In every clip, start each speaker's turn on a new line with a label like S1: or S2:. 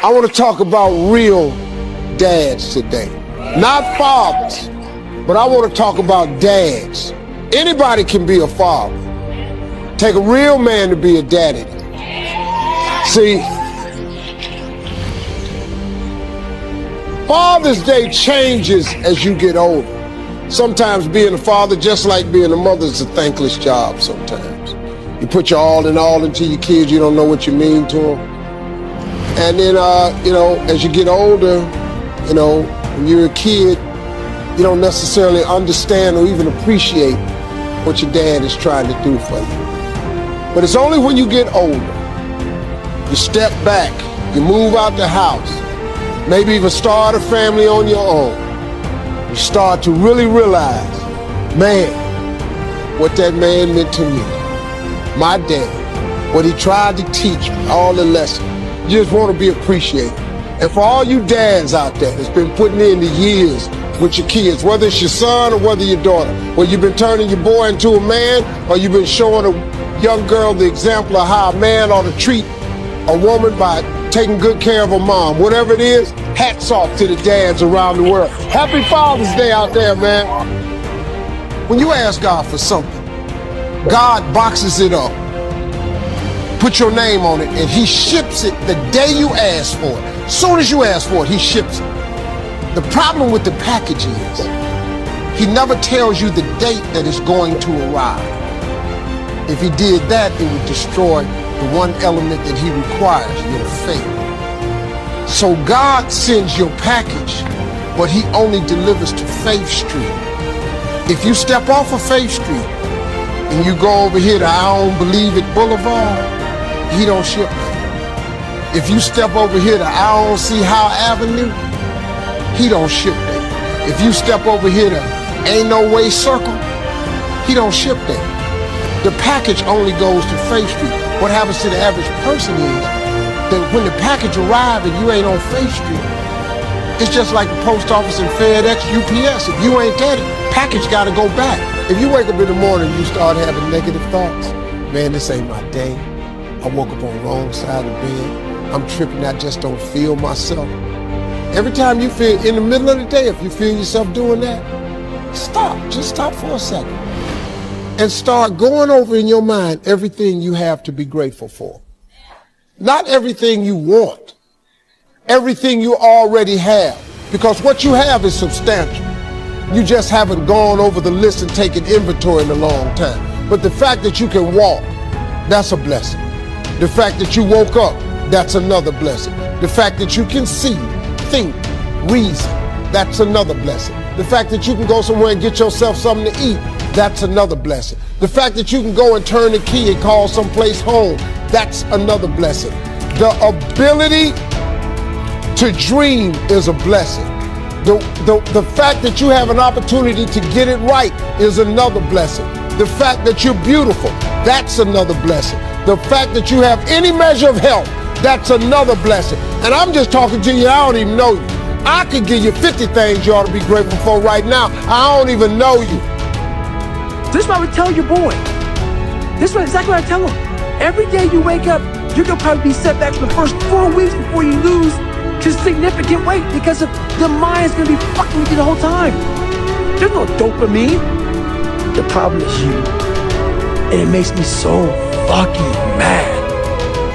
S1: I want to talk about real dads today. Not fathers, but I want to talk about dads. Anybody can be a father. Take a real man to be a daddy. See, Father's Day changes as you get older. Sometimes being a father, just like being a mother, is a thankless job sometimes. You put your all into your kids, you don't know what you mean to them. And then, as you get older, when you're a kid, you don't necessarily understand or even appreciate what your dad is trying to do for you. But it's only when you get older, you step back, you move out the house, maybe even start a family on your own, you start to really realize, man, what that man meant to me. My dad, what he tried to teach me, all the lessons. You just want to be appreciated. And for all you dads out there that's been putting in the years with your kids, whether it's your son or whether your daughter, where you've been turning your boy into a man, or you've been showing a young girl the example of how a man ought to treat a woman by taking good care of her mom, whatever it is, hats off to the dads around the world. Happy Father's Day out there, man. When you ask God for something, God boxes it up, put your name on it, and he ships it the day you ask for it. As soon as you ask for it, he ships it. The problem with the package is, he never tells you the date that it's going to arrive. If he did that, it would destroy the one element that he requires, your faith. So God sends your package, but he only delivers to Faith Street. If you step off of Faith Street and you go over here to I Don't Believe It Boulevard, he don't ship that. If you step over here to I Don't See How Avenue, he don't ship that. If you step over here to Ain't No Way Circle, he don't ship that. The package only goes to Faith Street. What happens to the average person is that when the package arrives and you ain't on Faith Street, it's just like the post office and FedEx, UPS. If you ain't get it, package gotta go back. If you wake up in the morning and you start having negative thoughts, man, this ain't my day. I woke up on the wrong side of the bed. I'm tripping, I just don't feel myself. Every time you feel, in the middle of the day, if you feel yourself doing that, stop, just stop for a second. And start going over in your mind everything you have to be grateful for. Not everything you want, everything you already have. Because what you have is substantial. You just haven't gone over the list and taken inventory in a long time. But the fact that you can walk, that's a blessing. The fact that you woke up, that's another blessing. The fact that you can see, think, reason, that's another blessing. The fact that you can go somewhere and get yourself something to eat, that's another blessing. The fact that you can go and turn the key and call someplace home, that's another blessing. The ability to dream is a blessing. The fact that you have an opportunity to get it right is another blessing. The fact that you're beautiful, that's another blessing. The fact that you have any measure of health, that's another blessing. And I'm just talking to you, I don't even know you. I could give you 50 things you ought to be grateful for right now. I don't even know you.
S2: This is what I would tell your boy. This is exactly what I tell him. Every day you wake up, you're gonna probably be set back for the first 4 weeks before you lose just significant weight because of the mind's gonna be fucking with you the whole time. There's no dopamine. The problem is you. And it makes me so fucking mad.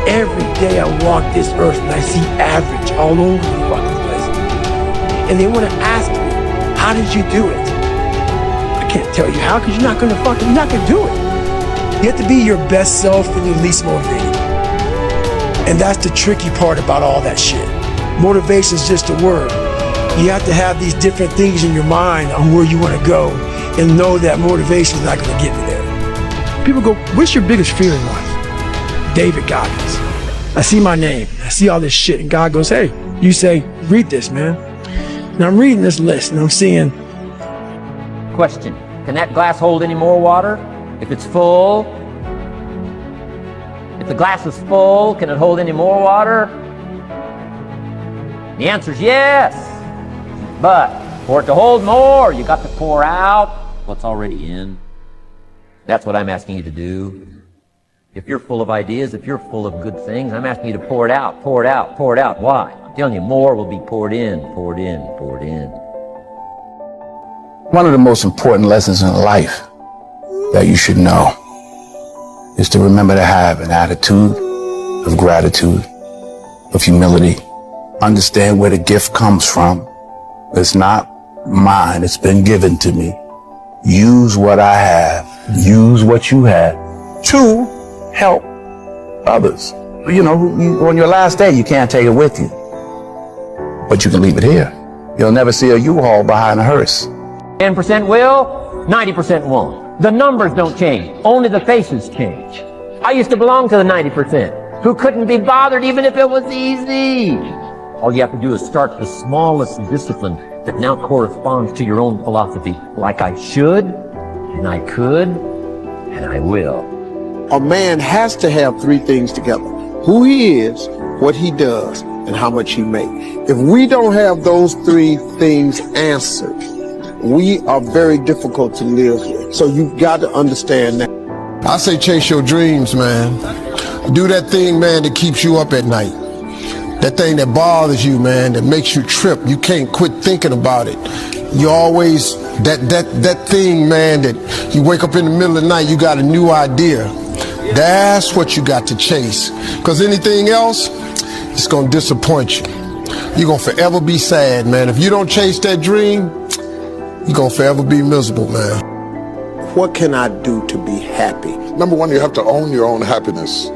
S2: Every day I walk this earth and I see average all over the fucking place. And they wanna ask me, how did you do it? I can't tell you how, because you're not gonna do it. You have to be your best self when you're least motivated. And that's the tricky part about all that shit. Motivation is just a word. You have to have these different things in your mind on where you want to go and know that motivation is not going to get me there. People go, what's your biggest fear in life? David Goggins. I see my name. I see all this shit. And God goes, hey, you say, read this, man. And I'm reading this list and I'm seeing.
S3: Question, can that glass hold any more water? If it's full? If the glass is full, can it hold any more water? The answer is yes. But for it to hold more, you got to pour out what's already in. That's what I'm asking you to do. If you're full of ideas, if you're full of good things, I'm asking you to pour it out, pour it out, pour it out. Why? I'm telling you, more will be poured in, poured in, poured in.
S4: One of the most important lessons in life that you should know is to remember to have an attitude of gratitude, of humility. Understand where the gift comes from. It's not mine, it's been given to me. Use what I have, use what you have to help others. You know, on your last day, you can't take it with you, but you can leave it here. You'll never see a U-Haul behind a hearse.
S3: 10% will, 90% won't. The numbers don't change, only the faces change. I used to belong to the 90% who couldn't be bothered even if it was easy. All you have to do is start the smallest discipline that now corresponds to your own philosophy, like I should, and I could, and I will.
S1: A man has to have three things together: who he is, what he does, and how much he makes. If we don't have those three things answered, we are very difficult to live with. So you've got to understand that. I say chase your dreams, man. Do that thing, man, that keeps you up at night. That thing that bothers you, man, that makes you trip. You can't quit thinking about it. You always, that thing, man, that you wake up in the middle of the night, you got a new idea. That's what you got to chase. Because anything else, it's going to disappoint you. You're going to forever be sad, man. If you don't chase that dream, you're going to forever be miserable, man. What can I do to be happy?
S5: Number one, you have to own your own happiness.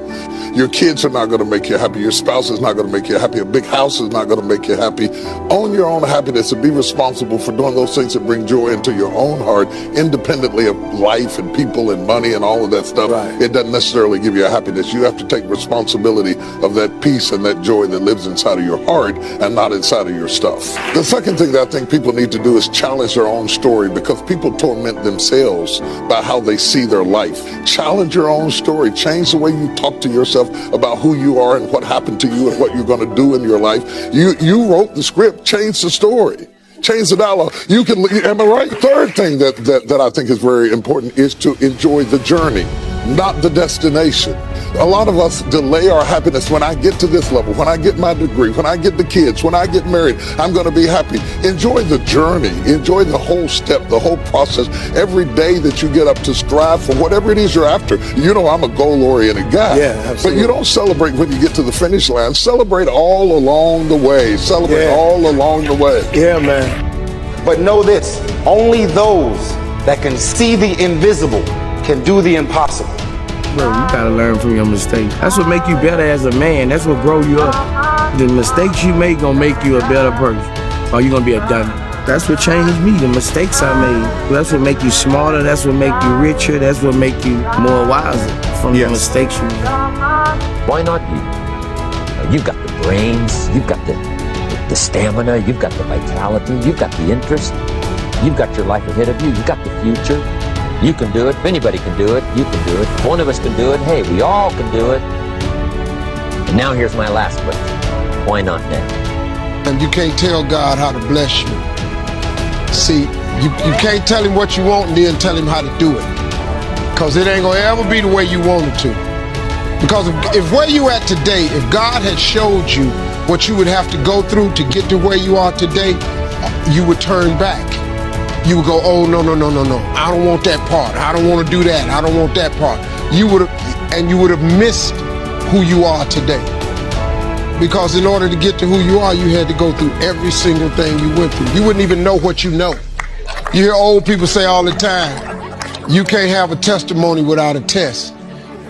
S5: Your kids are not going to make you happy. Your spouse is not going to make you happy. A big house is not going to make you happy. Own your own happiness and be responsible for doing those things that bring joy into your own heart, independently of life and people and money and all of that stuff.
S1: Right.
S5: It doesn't necessarily give you a happiness. You have to take responsibility of that peace and that joy that lives inside of your heart and not inside of your stuff. The second thing that I think people need to do is challenge their own story, because people torment themselves by how they see their life. Challenge your own story. Change the way you talk to yourself about who you are and what happened to you and what you're going to do in your life. You wrote the script. Change the story. Change the dialogue. You can, am I right? Third thing that I think is very important is to enjoy the journey, not the destination. A lot of us delay our happiness. When I get to this level, when I get my degree, when I get the kids, when I get married, I'm going to be happy. Enjoy the journey. Enjoy the whole step, the whole process. Every day that you get up to strive for whatever it is you're after. You know, I'm a goal-oriented guy.
S1: Yeah, absolutely.
S5: But you don't celebrate when you get to the finish line. Celebrate all along the way. Celebrate all along the way.
S1: Yeah, man.
S6: But know this, only those that can see the invisible can do the impossible.
S7: Bro, you gotta learn from your mistakes. That's what make you better as a man. That's what grow you up. The mistakes you make gonna make you a better person, or you gonna be a dummy. That's what changed me, the mistakes I made. That's what make you smarter, that's what make you richer, that's what make you more wiser from the mistakes you made.
S3: Why not you? You've got the brains, you've got the stamina, you've got the vitality, you've got the interest, you've got your life ahead of you, you've got the future. You can do it. If anybody can do it, you can do it. If one of us can do it, hey, we all can do it. And now here's my last question. Why not now?
S1: And you can't tell God how to bless you. See, you can't tell him what you want and then tell him how to do it. Because it ain't going to ever be the way you want it to. Because if where you at today, if God had showed you what you would have to go through to get to where you are today, you would turn back. You would go, oh, no. I don't want that part. I don't want to do that. I don't want that part. You would have missed who you are today. Because in order to get to who you are, you had to go through every single thing you went through. You wouldn't even know what you know. You hear old people say all the time, you can't have a testimony without a test.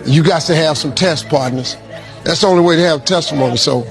S1: You got to have some test partners. That's the only way to have testimony. So